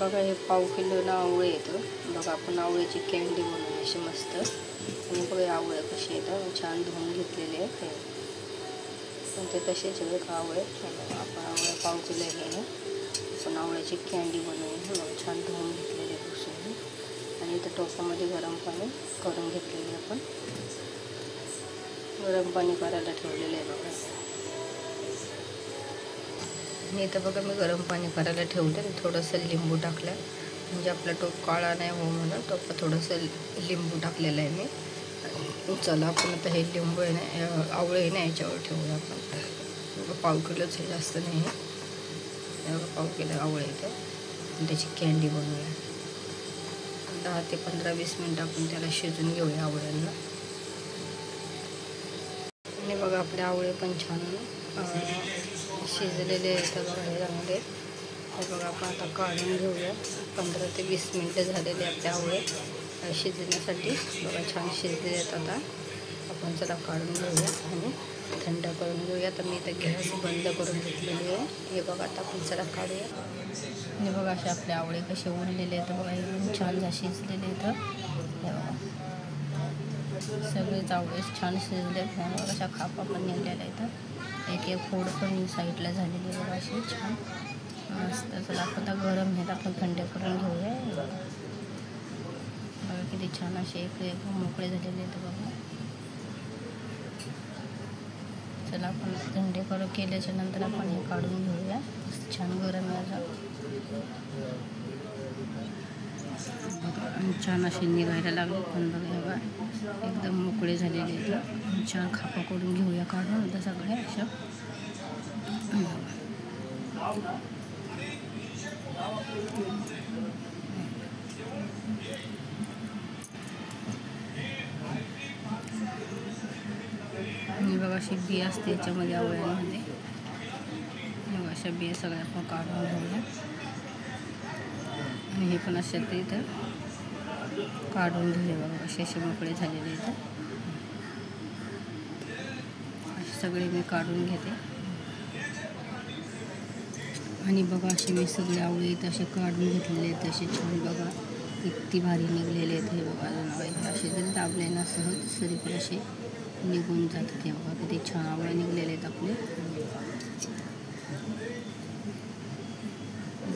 बघा हे पाव किलो आवळे येतं. बघा आपण आवळ्याची कॅन्डी बनवली अशी मस्त. आणि बघा आवळे कसे येतात छान धुवून घेतलेले आहेत. पण ते तसेच आहेत आवळे. आपण आवळे पाव किलो घ्यायला आपण आवळ्याची कॅन्डी बनवून छान धुवून घेतलेले पुसून. आणि इथं टोपामध्ये गरम पाणी करून घेतलेले आपण. गरम पाणी करायला ठेवलेलं आहे बघा. आणि इथं बघा मी गरम पाणी करायला ठेवलं आणि थोडंसं लिंबू टाकलं म्हणजे आपला टोप काळा नाही हो म्हणून टोपा थोडंसं लिंबू टाकलेलं आहे मी. चला आपण आता हे लिंबू आहे ना आवळे आहे ना याच्यावर ठेवूया आपण. पाव किलोच आहे जास्त नाही आहे. पाव किलो आवळे येतं आणि त्याची कॅन्डी बनवूया. 10 ते 15-20 मिनटं आपण त्याला शिजून घेऊया आवळ्यांना. आणि बघा आपले आवळे पण छान शिजलेले आहेत बघा हे चांगले. हे बघा आपण आता काढून घेऊया. 15 ते 20 मिनटं झालेले आपले आवळे शिजण्यासाठी. बघा छान शिजलेले आहेत आता. आपण चला काढून घेऊया आणि थंड करून घेऊया. तर मी इथं गॅस बंद करून घेतलेली आहे. हे बघा आता आपण चला काढूया. आणि बघा असे आपले आवळे कसे उरलेले आहेत बघा. एकदम छान शिजलेले आहेत. हे बघा सगळेच आवळे छान शिजले आहेत. बघा अशा खापा पण निघलेल्या आहेत. एक फोड पण साईडला झालेली आहे बघा अशी छान मस्त. चला आपण आता गरम आहेत आपण थंड करून घेऊया. बघा किती छान असे एक मोकळे झालेले आहेत बघा. चला आपण थंडे करून केल्याच्या नंतर आपण हे काढून घेऊया. छान गरम आहे बघा. छान असे निघायला लागले पण बघा एकदम मोकळे झालेले आहेत. छान खापा करून घेऊया काढून आता सगळ्या अशा. आणि बघा अशी बिया असते याच्यामध्ये आवळ्यांमध्ये. बघा अशा बिया सगळ्या आपण काढून घेऊया. आणि हे पण असे ते इथं काढून घेऊया बघा. असे मोकळे झालेले इथं असे सगळे मी काढून घेते. आणि बघा असे मी सगळे आवळे इथं असे काढून घेतलेले आहेत. असे छान बघा किती भारी निघलेले आहेत. हे बघा अजून असे जरी दाबले ना सहज तरी पण असे निघून जातात. हे बघा किती छान आवळे निघलेले आहेत आपले.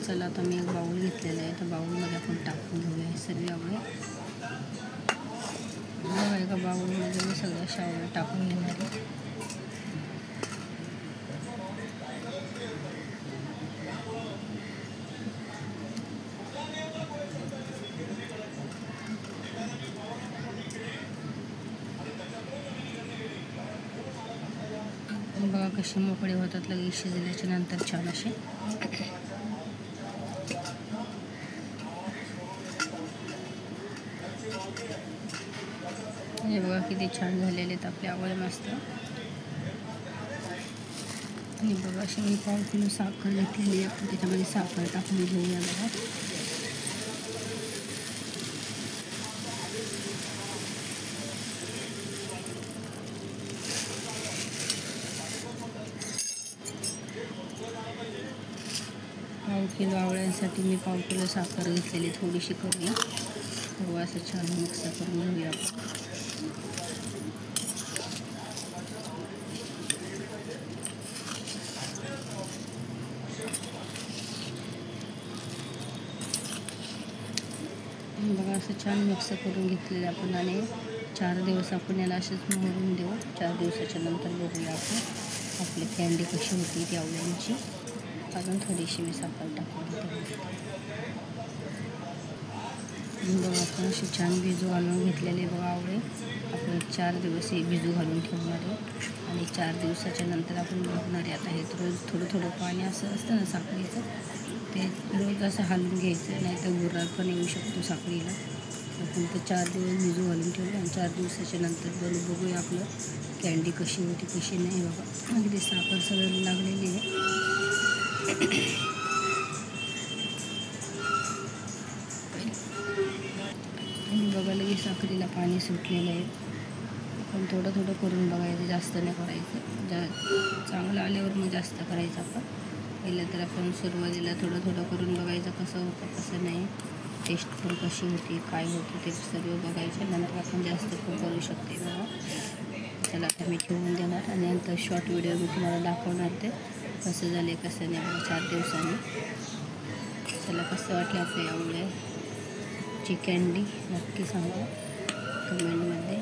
चला आता मी एक बाऊल घेतलेला आहे. तर बाऊलमध्ये आपण टाकून घेऊया हे सर्व आवळे. बघा एका बाऊलमध्ये मी सगळ्या आवळे टाकून घेणार आहे. बघा कसे मोकळे होतात लगेच शिजल्याच्या नंतर छान असे. हे बघा किती छान झालेले आहेत आपले आवळे मस्त. आणि बघा अशी मी पाव किलो साखर घेतलेली आपण त्याच्यामध्ये साखर टाकून घेऊया बघा. पाव किलो आवळ्यांसाठी मी पाव किलो साखर घेतलेली थोडीशी करूया. बघा असं छान मिक्स करून घेऊया आपण. बघा असं छान मिक्स करून घेतलेलं आपण. आणि 4 दिवस आपण याला असेच मोडून देऊ. 4 दिवसाच्या नंतर बघूया आपण आपली कॅन्डी कशी होती ती आवळ्यांची. अजून थोडीशी मी साखर टाकून घेते. बघा आपण असे छान भिजू घालून घेतलेले बघा आवळे. आपण 4 दिवस हे भिजू घालून ठेवणार आहे. आणि 4 दिवसाच्या नंतर आपण बघणार आहे. आता हे रोज थोडं पाणी असं असतं ना साखरेचं ते रोज असं हलवून घ्यायचं. नाही तर बुर्रात पण येऊ शकतो साखरेला. आपण ते 4 दिवस भिजू घालून ठेवलं आणि 4 दिवसाच्या नंतर बघूया आपलं कॅन्डी कशी होती कशी नाही. बघा अगदी साखर सगळं लागलेली आहे. आणि बघा लगेच साखरेला पाणी सुटलेलं आहे. पण थोडं करून बघायचं जास्त नाही करायचं. चांगलं आल्यावर मग जास्त करायचं आपण. पहिलं तर आपण सुरुवातीला थोडं थोडं करून बघायचं कसं होतं कसं नाही, टेस्ट पण कशी होती काय होती ते सर्व बघायचे. नंतर आपण जास्त पण करू शकते बघा. चला आता मी ठेवून देणार आणि नंतर शॉर्ट व्हिडिओ मी तुम्हाला दाखवणार ते कसं झाले कसं नाही बघा 4 दिवसांनी. चला कसं वाटलं आपल्या आवडल्याची कँडी नक्की सांगा कमेंटमध्ये.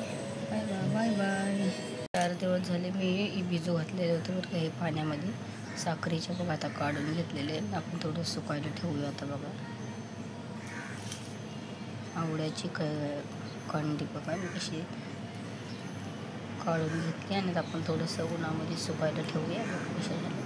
Bye bye bye bye. 4 दिवस झाले मी भिजू घातलेले होते बरं का हे पाण्यामध्ये साखरेच्या बघा. आता काढून घेतलेले आपण थोडं सुकायला ठेवूया आता बघा. आवळ्याची कांडी बघा मी कशी काढून घेतली आणि आपण थोडंसं उन्हामध्ये सुकायला ठेवूया बघा कशा झालं.